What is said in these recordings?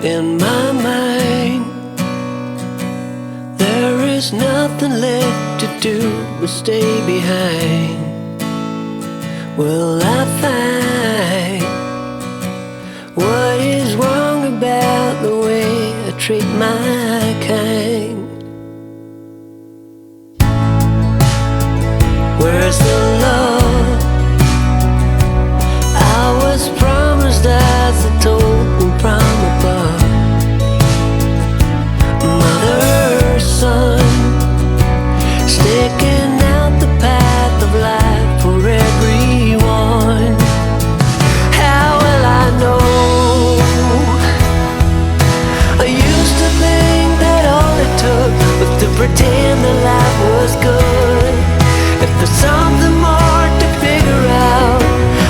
In my mind, there is nothing left to do but stay behind. Will I find what is wrong about the way I treat my kind? Where's the love I was promised as I told them from above? Mother, son, sticking out the path of life for everyone. How will I know? I used to think that all it took was to pretend that life was good. If there's something more to figure out,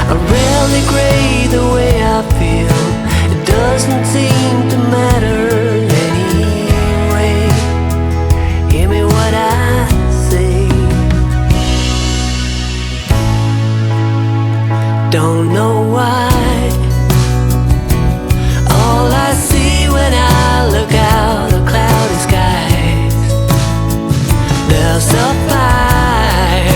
I rarely grade the way I feel. It doesn't seem to matter anyway. Hear me what I say. Don't know why. All I see when I look out are cloudy skies. There's a fire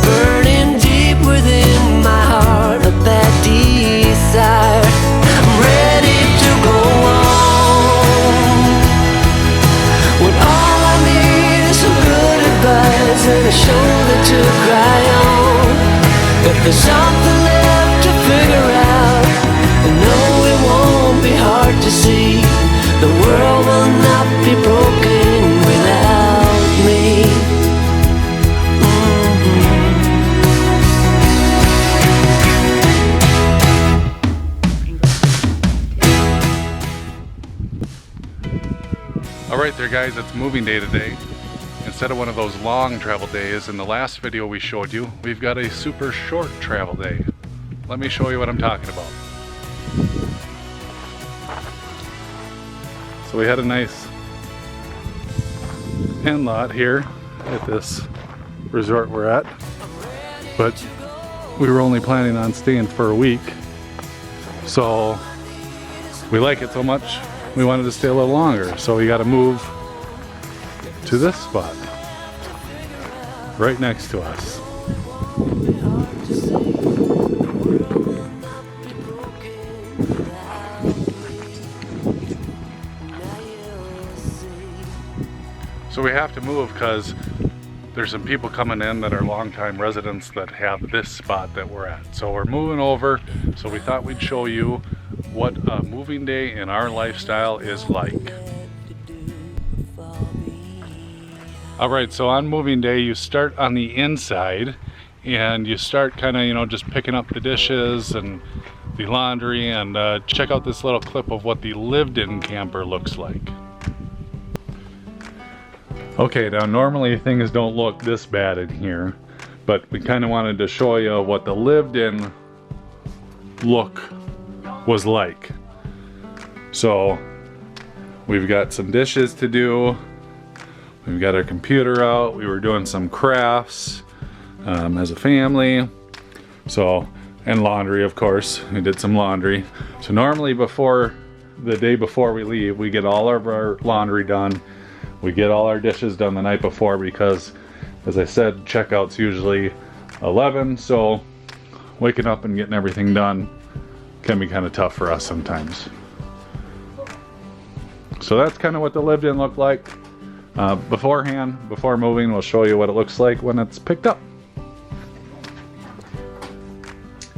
burning deep within my heart, a bad desire. I'm ready to go on, when all I need is some good advice and a shoulder to cry on. If there's something left to figure out, I know it won't be hard to see. The world will not be broken without me. Alright there guys, it's moving day today. Instead of one of those long travel days in the last video we showed you, we've got a super short travel day. Let me show you what I'm talking about. So we had a nice hen lot here at this resort we're at, but we were only planning on staying for a week. So we like it so much, we wanted to stay a little longer. So we got to move to this spot right next to us. So we have to move because there's some people coming in that are longtime residents that have this spot that we're at. So we're moving over, so we thought we'd show you what a moving day in our lifestyle is like. Alright, so on moving day you start on the inside and you start kind of, you know, just picking up the dishes and the laundry, and check out this little clip of what the lived-in camper looks like. Okay, now normally things don't look this bad in here, but we kind of wanted to show you what the lived-in look was like. So we've got some dishes to do, we've got our computer out, we were doing some crafts as a family, so, and laundry of course, we did some laundry. So normally before, the day before we leave, we get all of our laundry done. We get all our dishes done the night before because, as I said, checkout's usually 11, so waking up and getting everything done can be kind of tough for us sometimes. So that's kind of what the lived-in looked like. Beforehand, before moving, we'll show you what it looks like when it's picked up.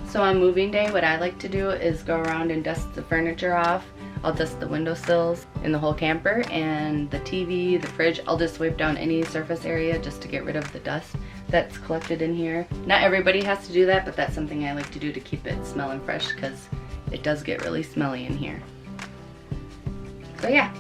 So on moving day, what I like to do is go around and dust the furniture off. I'll dust the windowsills in the whole camper, and the TV, the fridge. I'll just wipe down any surface area just to get rid of the dust that's collected in here. Not everybody has to do that, but that's something I like to do to keep it smelling fresh because it does get really smelly in here. So yeah.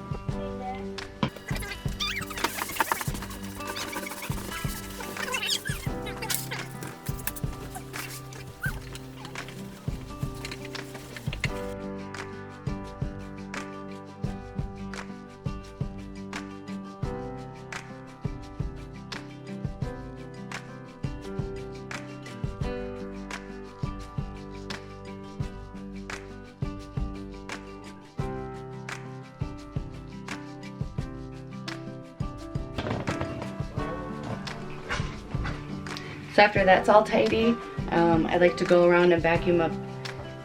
So after that's all tidy, I like to go around and vacuum up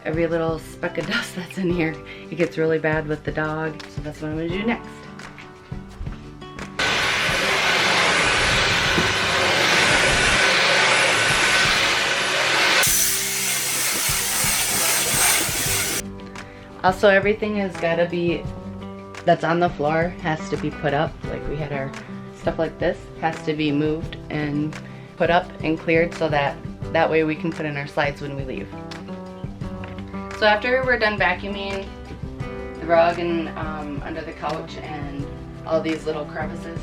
every little speck of dust that's in here. It gets really bad with the dog, so that's what I'm gonna do next. Also, everything has gotta be, that's on the floor has to be put up. Like we had our stuff like this, has to be moved and put up and cleared so that way we can put in our slides when we leave. So after we're done vacuuming the rug and under the couch and all these little crevices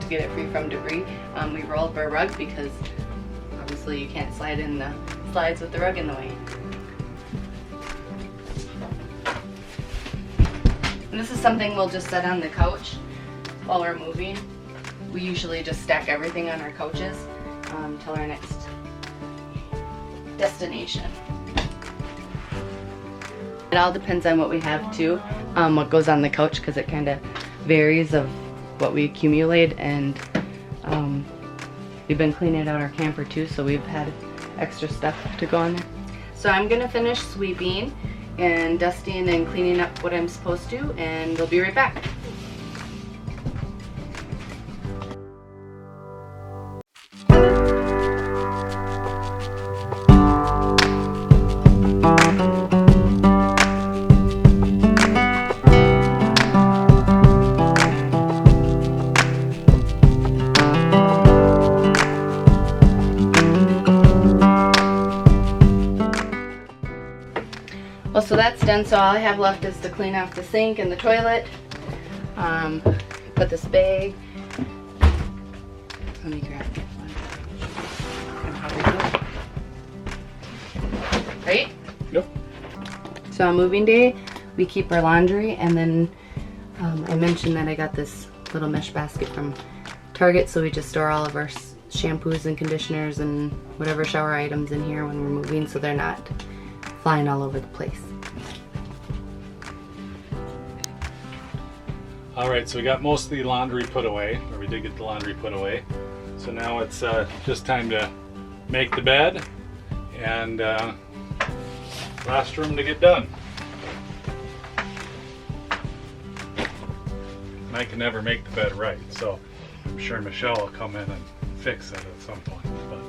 to get it free from debris, we roll up our rug because obviously you can't slide in the slides with the rug in the way. And this is something we'll just set on the couch while we're moving. We usually just stack everything on our couches till our next destination. It all depends on what we have too, what goes on the couch, because it kind of varies of what we accumulate, and we've been cleaning out our camper too, so we've had extra stuff to go on there. So I'm gonna finish sweeping and dusting and cleaning up what I'm supposed to, and we'll be right back. Well, so that's done, so all I have left is to clean off the sink and the toilet. Put this bag. Let me grab one. Right? Yep. So on moving day, we keep our laundry, and then I mentioned that I got this little mesh basket from Target, so we just store all of our shampoos and conditioners and whatever shower items in here when we're moving, so they're not flying all over the place. Alright, so we got most of the laundry put away, or we did get the laundry put away. So now it's just time to make the bed, and last room to get done. And I can never make the bed right, so I'm sure Michelle will come in and fix it at some point. But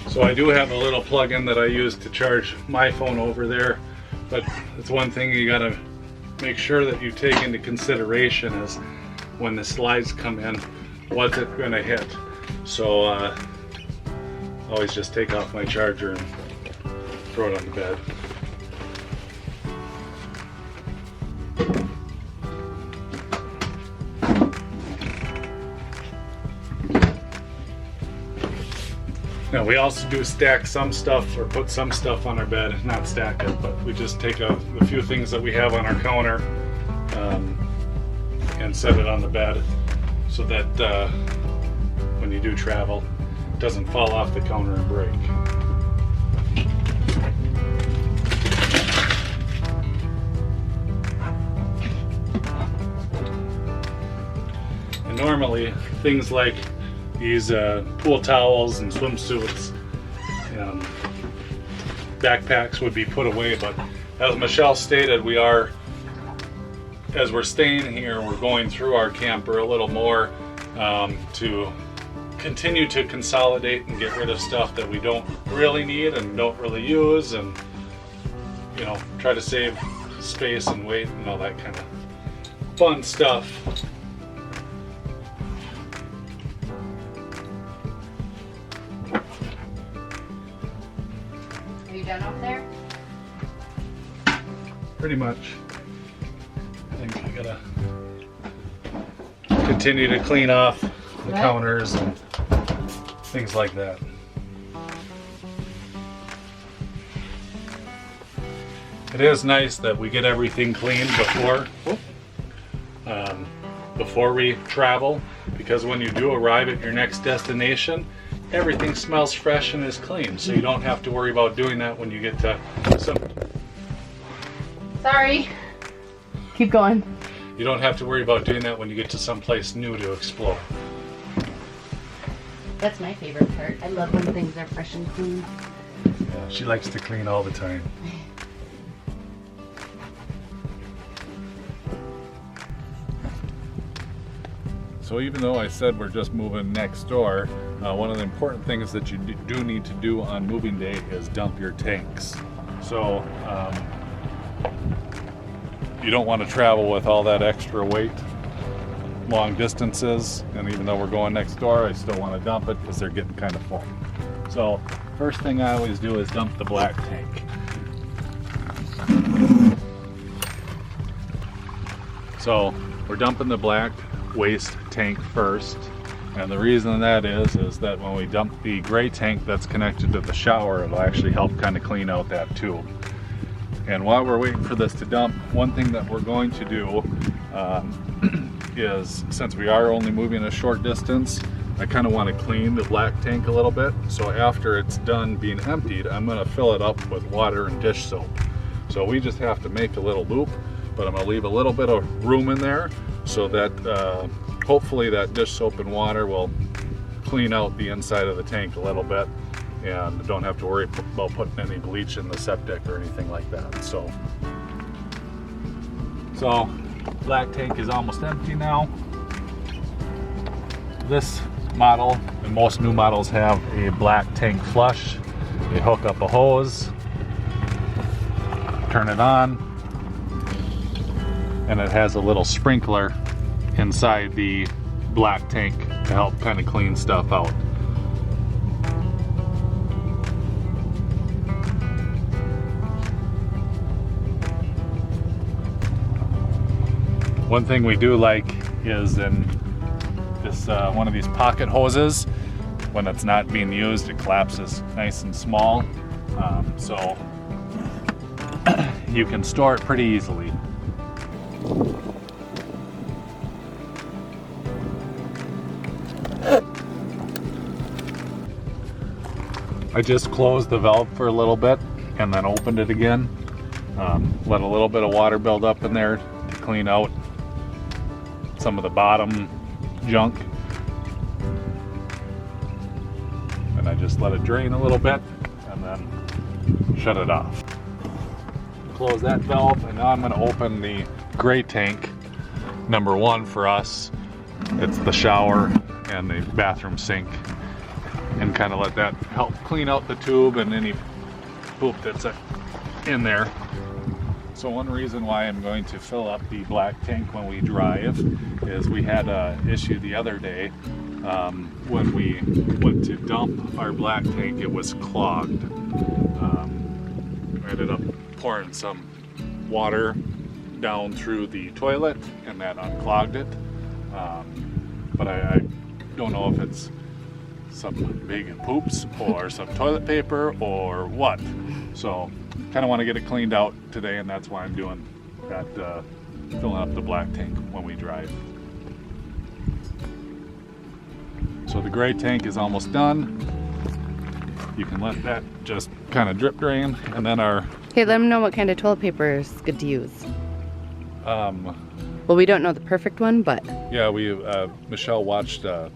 so I do have a little plug-in that I use to charge my phone over there, but it's one thing you gotta make sure that you take into consideration is when the slides come in, what's it gonna hit. So always just take off my charger and throw it on the bed. Now we also do stack some stuff, or put some stuff on our bed, not stack it, but we just take a few things that we have on our counter and set it on the bed so that when you do travel, it doesn't fall off the counter and break. And normally things like these pool towels and swimsuits and backpacks would be put away, but as Michelle stated, we are, as we're staying here, we're going through our camper a little more to continue to consolidate and get rid of stuff that we don't really need and don't really use, and you know, try to save space and weight and all that kind of fun stuff. Are you done up there? Pretty much. I think I gotta continue to clean off the counters and things like that. It is nice that we get everything cleaned before we travel, because when you do arrive at your next destination, everything smells fresh and is clean, so you don't have to worry about doing that when you get to some. Sorry. Keep going. You don't have to worry about doing that when you get to someplace new to explore. That's my favorite part. I love when things are fresh and clean. Yeah, she likes to clean all the time. So even though I said we're just moving next door, one of the important things that you do need to do on moving day is dump your tanks. So you don't want to travel with all that extra weight long distances, and even though we're going next door, I still want to dump it because they're getting kind of full. So first thing I always do is dump the black tank. So we're dumping the black waste tank first, and the reason that is that when we dump the gray tank that's connected to the shower, it'll actually help kind of clean out that tube. And while we're waiting for this to dump, one thing that we're going to do is, since we are only moving a short distance, I kind of want to clean the black tank a little bit. So after it's done being emptied, I'm going to fill it up with water and dish soap. So we just have to make a little loop, but I'm going to leave a little bit of room in there so that hopefully that dish soap and water will clean out the inside of the tank a little bit, and don't have to worry about putting any bleach in the septic or anything like that. So black tank is almost empty now. This model, and most new models, have a black tank flush. You hook up a hose, turn it on, and it has a little sprinkler inside the black tank to help kind of clean stuff out. One thing we do like is in this one of these pocket hoses, when it's not being used, it collapses nice and small, so you can store it pretty easily. I just closed the valve for a little bit and then opened it again. Let a little bit of water build up in there to clean out some of the bottom junk. And I just let it drain a little bit and then shut it off. Close that valve, and now I'm going to open the gray tank, number one for us. It's the shower and the bathroom sink, and kind of let that help clean out the tube and any poop that's in there. So one reason why I'm going to fill up the black tank when we drive is we had an issue the other day when we went to dump our black tank. It was clogged. We ended up pouring some water down through the toilet and that unclogged it. But I don't know if it's some big poops or some toilet paper or what. So kind of want to get it cleaned out today, and that's why I'm doing that, filling up the black tank when we drive. So the gray tank is almost done. You can let that just kind of drip drain, and then our... Okay, let them know what kind of toilet paper is good to use. Well, we don't know the perfect one, but... Yeah, Michelle watched a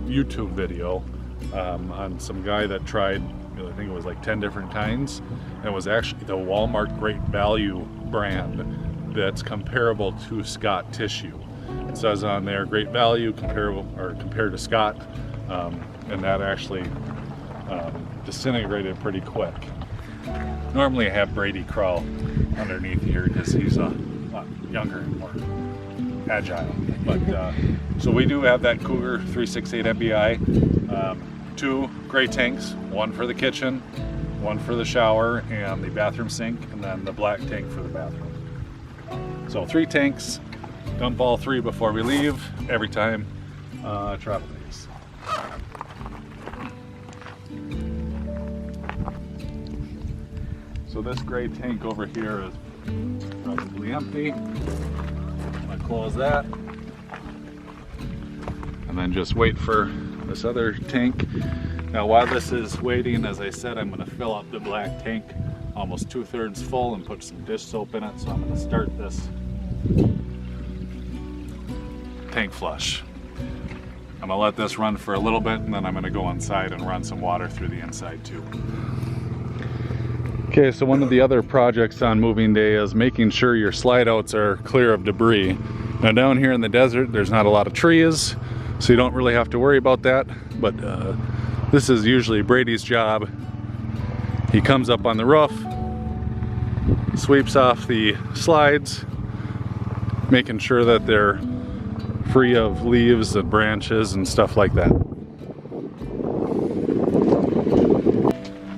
YouTube video on some guy that tried, I think it was like 10 different kinds, and it was actually the Walmart Great Value brand that's comparable to Scott tissue. It says on there Great Value compared to Scott, and that actually disintegrated pretty quick. Normally I have Brady crawl underneath here because he's a lot younger and more agile. But so we do have that Cougar 368 MBI, 2 gray tanks, one for the kitchen, one for the shower and the bathroom sink, and then the black tank for the bathroom. So 3 tanks, dump all 3 before we leave every time travel days. So this gray tank over here is probably empty. I'm gonna close that. And then just wait for this other tank. Now while this is waiting, as I said, I'm gonna fill up the black tank almost 2/3 full and put some dish soap in it. So I'm gonna start this tank flush. I'm gonna let this run for a little bit and then I'm gonna go inside and run some water through the inside too. Okay, so one of the other projects on moving day is making sure your slide outs are clear of debris. Now down here in the desert, there's not a lot of trees, so you don't really have to worry about that, but this is usually Brady's job. He comes up on the roof, sweeps off the slides, making sure that they're free of leaves and branches and stuff like that.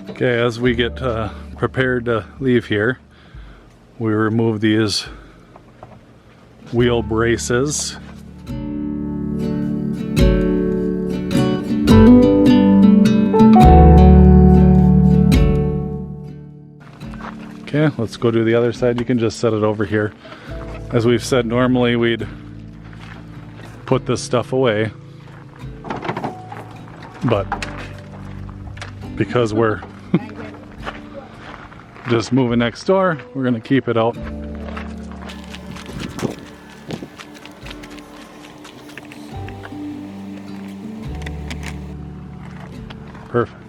Okay, as we get prepared to leave here, we remove these wheel braces. Okay, let's go to the other side. You can just set it over here. As we've said, normally we'd put this stuff away, but because we're just moving next door, we're gonna keep it out. Perfect.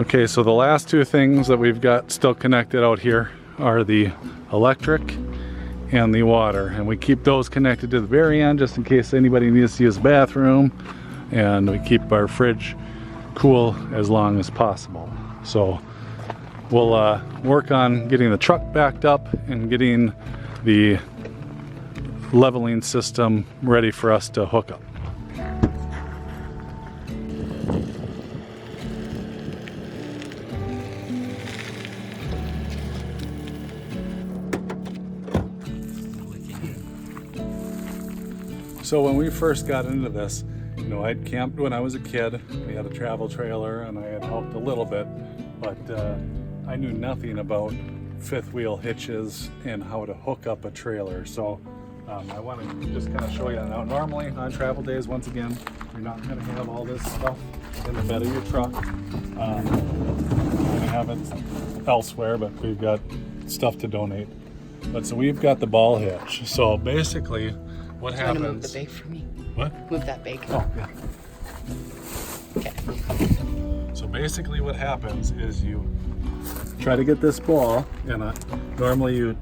Okay, so the last two things that we've got still connected out here are the electric and the water, and we keep those connected to the very end just in case anybody needs to use the bathroom, and we keep our fridge cool as long as possible. So we'll work on getting the truck backed up and getting the leveling system ready for us to hook up. So when we first got into this, you know, I'd camped when I was a kid. We had a travel trailer and I had helped a little bit, but I knew nothing about fifth wheel hitches and how to hook up a trailer. So I want to just kind of show you now. Normally on travel days, once again, you're not going to have all this stuff in the bed of your truck. You're going to have it elsewhere, but we've got stuff to donate. But so we've got the ball hitch. So basically, what happens? Want to move the bag for me? What? Move that bag. Oh, yeah. Okay. So basically, what happens is you try to get this ball, and normally you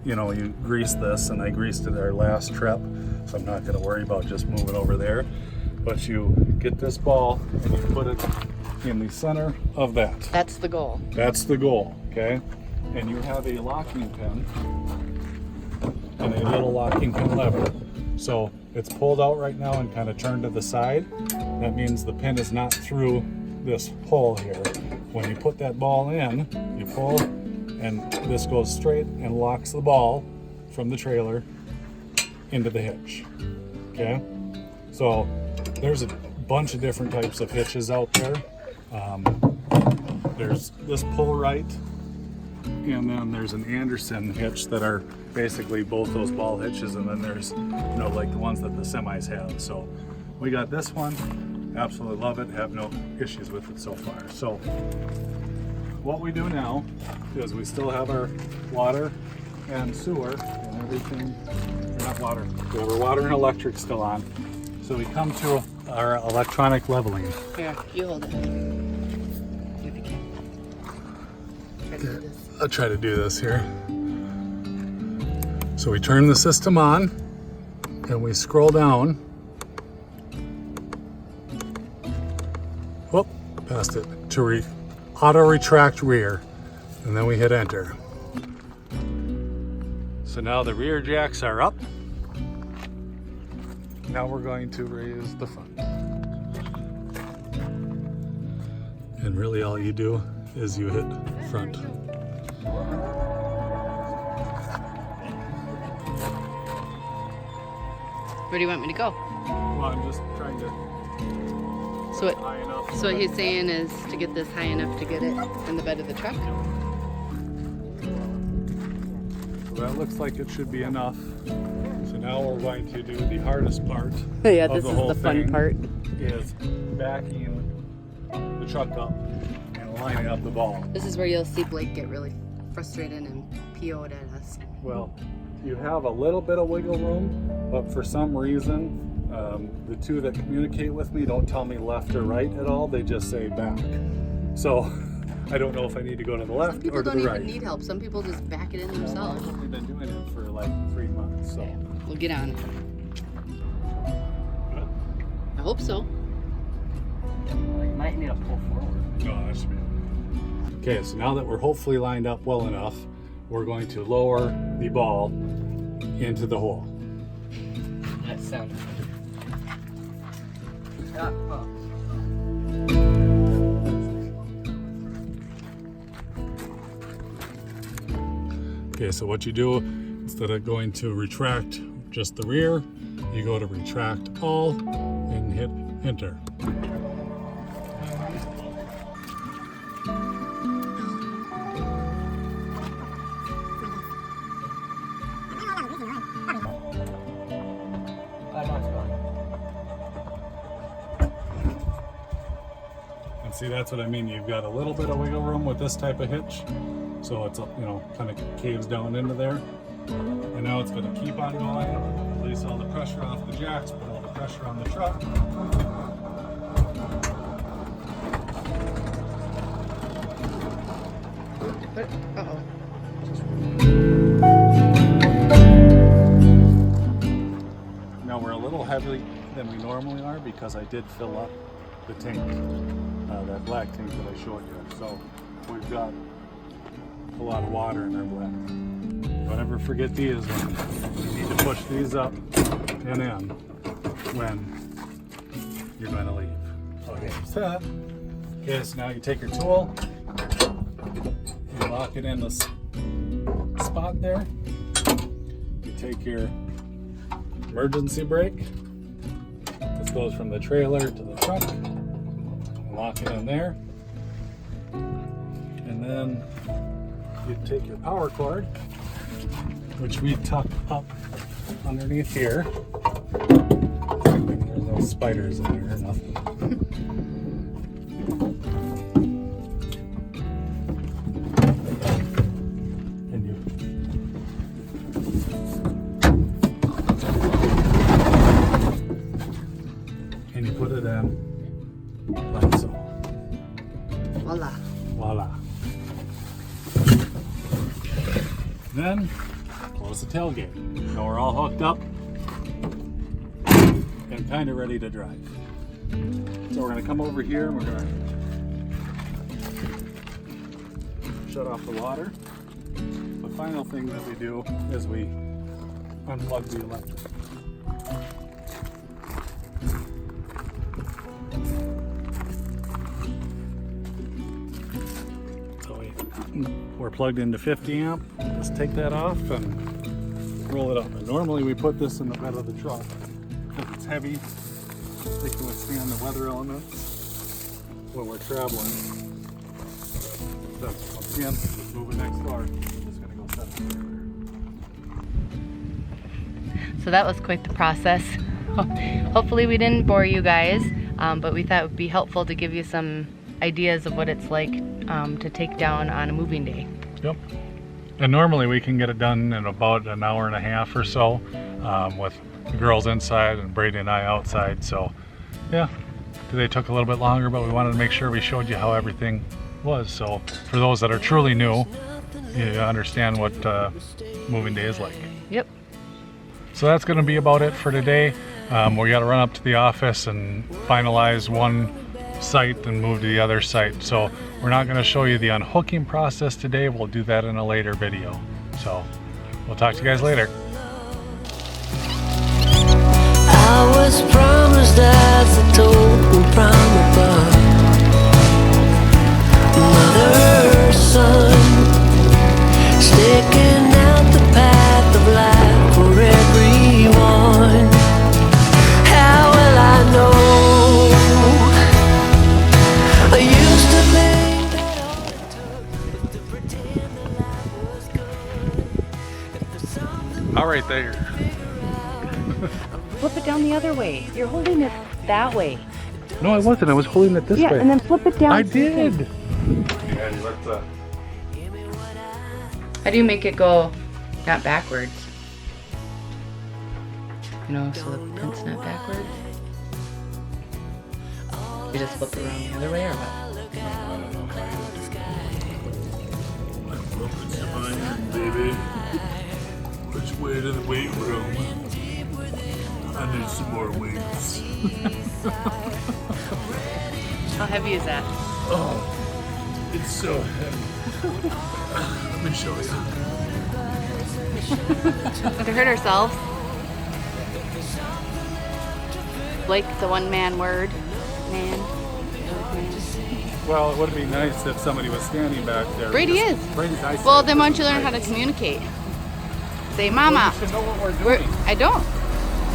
grease this, and I greased it our last trip, so I'm not going to worry about just moving over there. But you get this ball and you put it in the center of that. That's the goal. That's the goal, okay? And you have a locking pin and a little locking pin lever. So it's pulled out right now and kind of turned to the side. That means the pin is not through this hole here. When you put that ball in, you pull, and this goes straight and locks the ball from the trailer into the hitch, okay? So there's a bunch of different types of hitches out there. There's this pull right, and then there's an Anderson hitch that are basically both those ball hitches, and then there's, like the ones that the semis have. So we got this one, absolutely love it, have no issues with it so far. So what we do now is we still have our water and sewer and everything, or not water, we have our water and electric still on. So we come to our electronic leveling. Here, you hold it. If you can. Try to do this. I'll try to do this here. So we turn the system on and we scroll down. Whoop, past it. To auto retract rear. And then we hit enter. So now the rear jacks are up. Now we're going to raise the front. And really all you do is you hit front. Where do you want me to go? Well, I'm just trying to So what, high enough. so what he's saying is to get this high enough to get it in the bed of the truck. So that looks like it should be enough. So now we're going to do the hardest part. Yeah, of this the is whole the fun thing, part. Is backing the truck up and lining up the ball. This is where you'll see Blake get really frustrated and PO'd at us. Well, you have a little bit of wiggle room, but for some reason, the two that communicate with me don't tell me left or right at all. They just say back. So I don't know if I need to go to the left Some people or to don't the even right. need help. Some people just back it in themselves. I've only been doing it for like 3 months, so. Okay, we'll get on. Good. I hope so. You might need to pull forward. No, that should be okay. Okay, so now that we're hopefully lined up well enough, we're going to lower the ball into the hole. That sounds good. Yeah, well. Okay, so what you do, instead of going to retract just the rear, you go to retract all and hit enter. And see, that's what I mean. You've got a little bit of wiggle room with this type of hitch. So it's, you know, kind of caves down into there. And now it's going to keep on going. Release all the pressure off the jacks, put all the pressure on the truck. Uh-oh. Now we're a little heavier than we normally are because I did fill up the tank, that black tank that I showed you. So we've got a lot of water in our blend. Don't ever forget these when you need to push these up and in when you're going to leave. Okay, set. Okay, so now you take your tool, you lock it in the spot there. You take your emergency brake. This goes from the trailer to the truck. Lock it in there. And then you take your power cord, which we tuck up underneath here. There's no spiders in here or nothing. And you put it in like so. Voila. Voila. Then close the tailgate. Now we're all hooked up and kind of ready to drive. So we're going to come over here and we're going to shut off the water. The final thing that we do is we unplug the electric. We're plugged into 50 amp. Just take that off and roll it up. And normally we put this in the bed of the truck because it's heavy. It can withstand the weather elements when we're traveling. So once again, just move it next door. We're just gonna go set it there. So that was quite the process. Hopefully we didn't bore you guys, but we thought it would be helpful to give you some ideas of what it's like to take down on a moving day. Yep. And normally we can get it done in about an hour and a half or so, with the girls inside and Brady and I outside. So yeah, today took a little bit longer, but we wanted to make sure we showed you how everything was. So for those that are truly new, you understand what moving day is like. Yep. So that's going to be about it for today. We got to run up to the office and finalize one site and move to the other site. So we're not going to show you the unhooking process today. We'll do that in a later video. So we'll talk to you guys later. I was promised as a token from above, mother, son, sticking out the path of life for everyone. How will I know right there. Flip it down the other way. You're holding it that way. No, I wasn't. I was holding it this way. Yeah, and then flip it down. I did. Yeah, let's, How do you make it go not backwards? You know, so the print's not backwards? You just flip it around the other way or what? Baby, which way to the weight room? I need some more wings. How heavy is that? Oh, it's so heavy. Let me show you. Would we hurt ourselves? Blake's a one-man word. Man. well, it would be nice if somebody was standing back there. Brady is. Brady's eyesight. Well, then why don't you learn how to communicate? Say, Mama. Well, you should know what we're doing. I don't.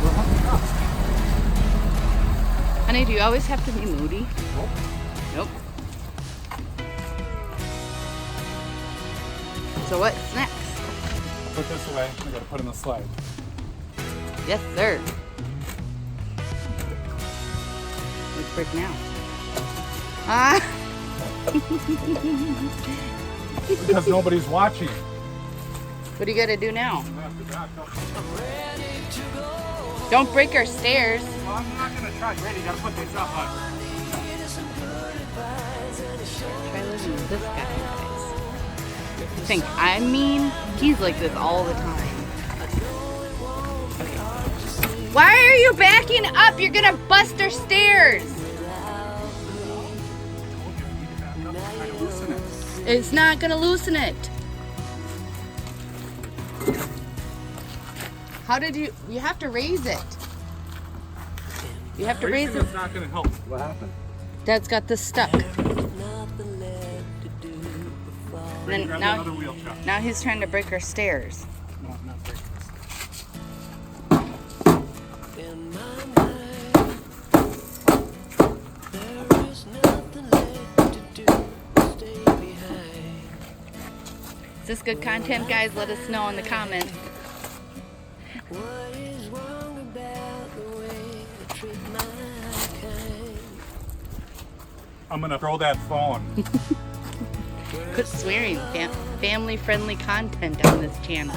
We're hunting up. Honey, do you always have to be moody? Nope. Nope. So what's next? Put this away. I gotta put in the slide. Yes, sir. Let's break now. Ah! Because nobody's watching. What do you gotta do now? You have to back up. Don't break our stairs. Well, I'm not gonna try. Brady, you gotta put these up, hon. Try living with this guy, guys. You think I'm mean? He's like this all the time. Okay. Why are you backing up? You're gonna bust our stairs. It's not gonna loosen it. How did you have to raise it. You have to raise it. It's not gonna help. What happened? Dad's got this stuck. Then Grab now, another wheel chuck. now he's trying to break our stairs. No, not break this. Is this good content, guys? Let us know in the comments. I'm gonna throw that phone. Quit swearing. Family-friendly content on this channel.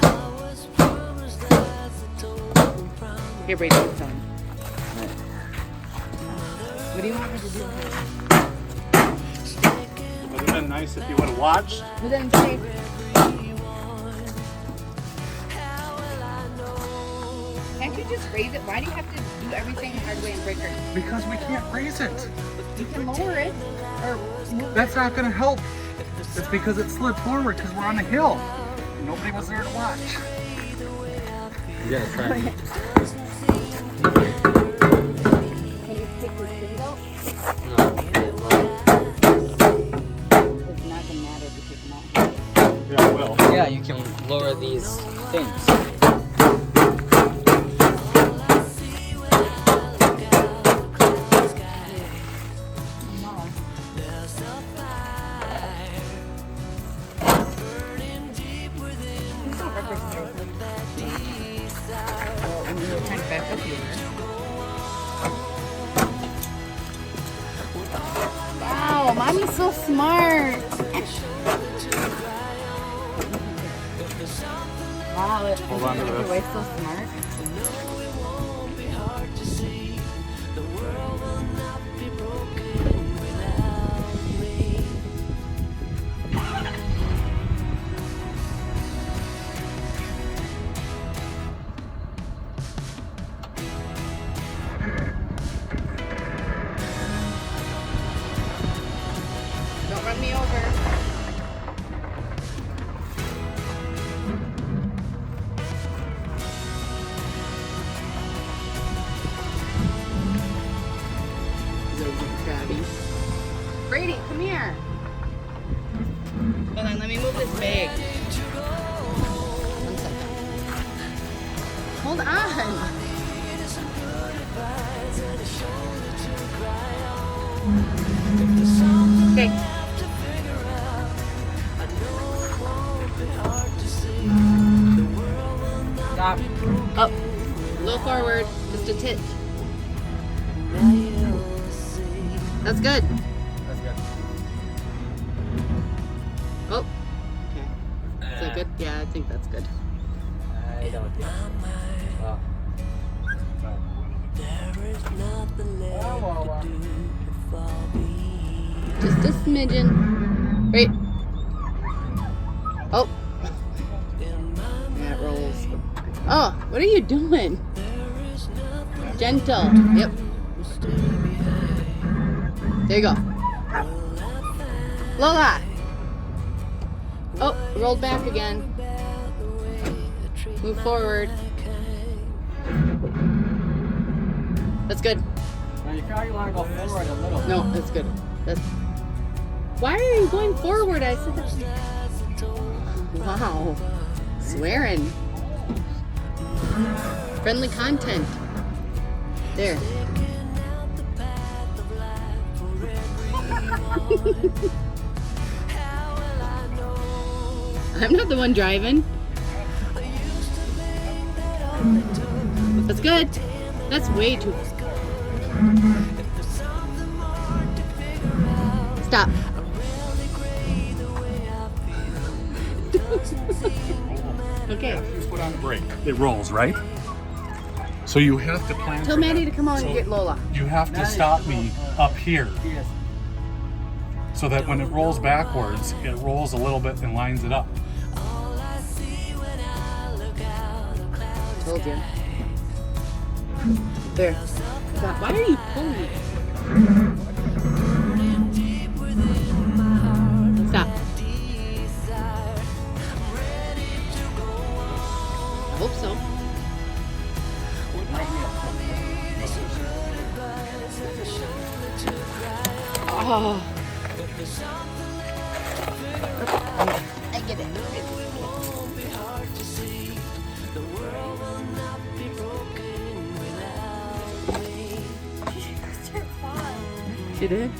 Here, Brady, your phone. What do you want me to do? Would have been nice if you would have watched. But then say, can't you just raise it? Why do you have to do everything the hard way and break her? Because we can't raise it. You can lower it or move. That's not gonna help. It's because it slid forward because we're on a hill. Nobody was there to watch. You gotta try. Can you take this thing out? No. It's not gonna matter if you take them out. Yeah, I will. Yeah, you can lower these things. Wow, mommy's so smart. Wow, Hold on to your this. wife's so smart. Don't run me over. Brady, come here. Hold on, let me move this bag. One second. Hold on. Okay. Stop. its hitch. That's good. That's good. Oh. Okay. Is that good? Yeah, I think that's good. I don't think so. Well. Just a smidgen. Right. Oh. Yeah, it rolls. Oh, what are you doing? Gentle. Yep. There you go. Lola. Oh, rolled back again. Move forward. That's good. Now you probably want to go forward a little. No, that's good. That's. Why are you going forward? I said that. Wow. Swearing. Friendly content. There. I'm not the one driving. That's good. That's way too. Stop. Okay. Just put on the brake. It rolls, right? So you have to plan. Tell for Maddie that. to come on and get Lola. You have to stop me up here Yes. so that when it rolls backwards, it rolls a little bit and lines it up. Told you. There. Stop. Why are you pulling it? Stop. I hope so. Oh. I get it. She did?